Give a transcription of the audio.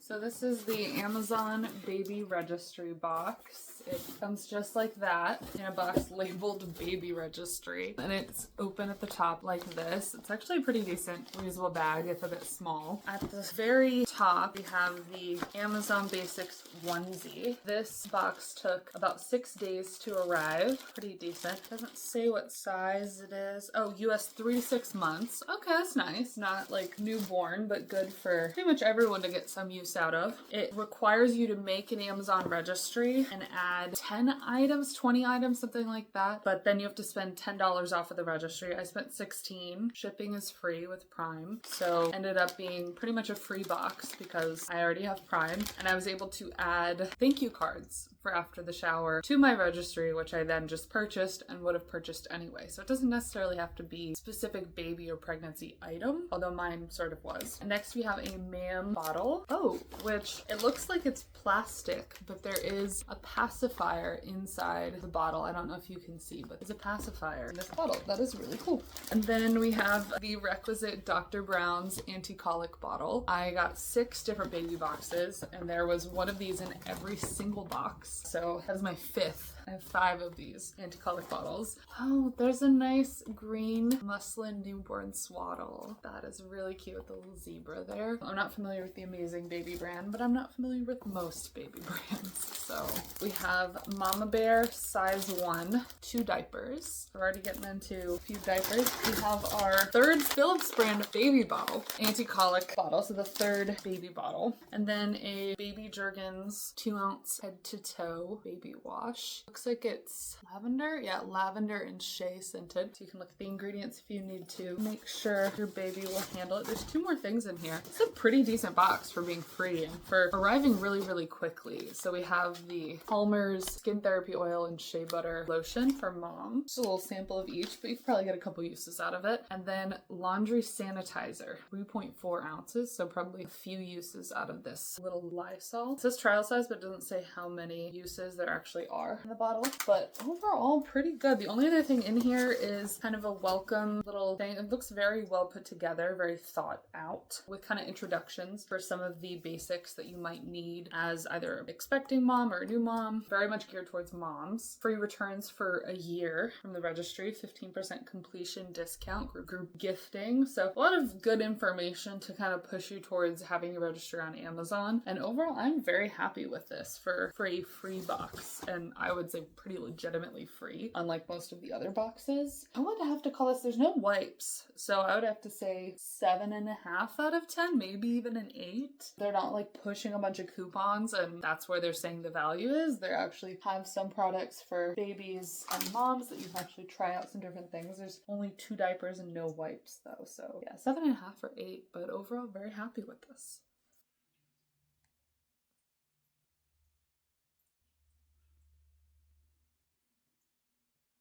So this is the Amazon Baby Registry box. It comes just like that in a box labeled Baby Registry. And it's open at the top like this. It's actually a pretty decent reusable bag. It's a bit small. At the very top, we have the Amazon Basics onesie. This box took about 6 days to arrive. Pretty decent. Doesn't say what size it is. Oh, US 3 to 6 months. Okay, that's nice. Not like newborn, but good for pretty much everyone to get some use out of. It requires you to make an Amazon registry and add 10 items, 20 items, something like that. But then you have to spend $10 off of the registry. I spent 16. Shipping is free with Prime. So ended up being pretty much a free box because I already have Prime. And I was able to add thank you cards for after the shower to my registry, which I then just purchased and would have purchased anyway. So it doesn't necessarily have to be specific baby or pregnancy item, although mine sort of was. Next we have a MAM bottle. Oh, which it looks like it's plastic, but there is a pacifier inside the bottle. I don't know if you can see, but there's a pacifier in this bottle. That is really cool. And then we have the requisite Dr. Brown's anti-colic bottle. I got 6 different baby boxes, and there was one of these in every single box. So that is my 5th. I have 5 of these anti-colic bottles. Oh, there's a nice green muslin newborn swaddle. That is really cute with the little zebra there. I'm not familiar with the Amazing Baby brand, but I'm not familiar with most baby brands. So we have Mama Bear size 1, 2 diapers. We're already getting into a few diapers. We have our 3rd Philips brand baby bottle, anti-colic bottle, so the 3rd baby bottle. And then a Baby Jergens 2-ounce head to toe baby wash. Looks like it's lavender. Yeah, lavender and shea scented. So you can look at the ingredients if you need to make sure your baby will handle it. There's 2 more things in here. It's a pretty decent box for being free and for arriving really, really quickly. So we have the Palmer's Skin Therapy Oil and Shea Butter Lotion for mom. Just a little sample of each, but you can probably get a couple uses out of it. And then laundry sanitizer, 3.4 ounces. So probably a few uses out of this little Lysol. It says trial size, but it doesn't say how many uses there actually are in the bottle. But overall, pretty good. The only other thing in here is kind of a welcome little thing. It looks very well put together, very thought out, with kind of introductions for some of the basics that you might need as either expecting mom or a new mom. Very much geared towards moms. Free returns for a year from the registry, 15% completion discount, group gifting. So a lot of good information to kind of push you towards having your registry on Amazon. And overall, I'm very happy with this for a free box. And I would say pretty legitimately free, unlike most of the other boxes. I would have to call this, there's no wipes. So I would have to say 7.5 out of 10, maybe even an 8. They're not like pushing a bunch of coupons and that's where they're saying the value is. They actually have some products for babies and moms that you can actually try out some different things. There's only 2 diapers and no wipes though. So yeah, 7.5 or 8, but overall very happy with this.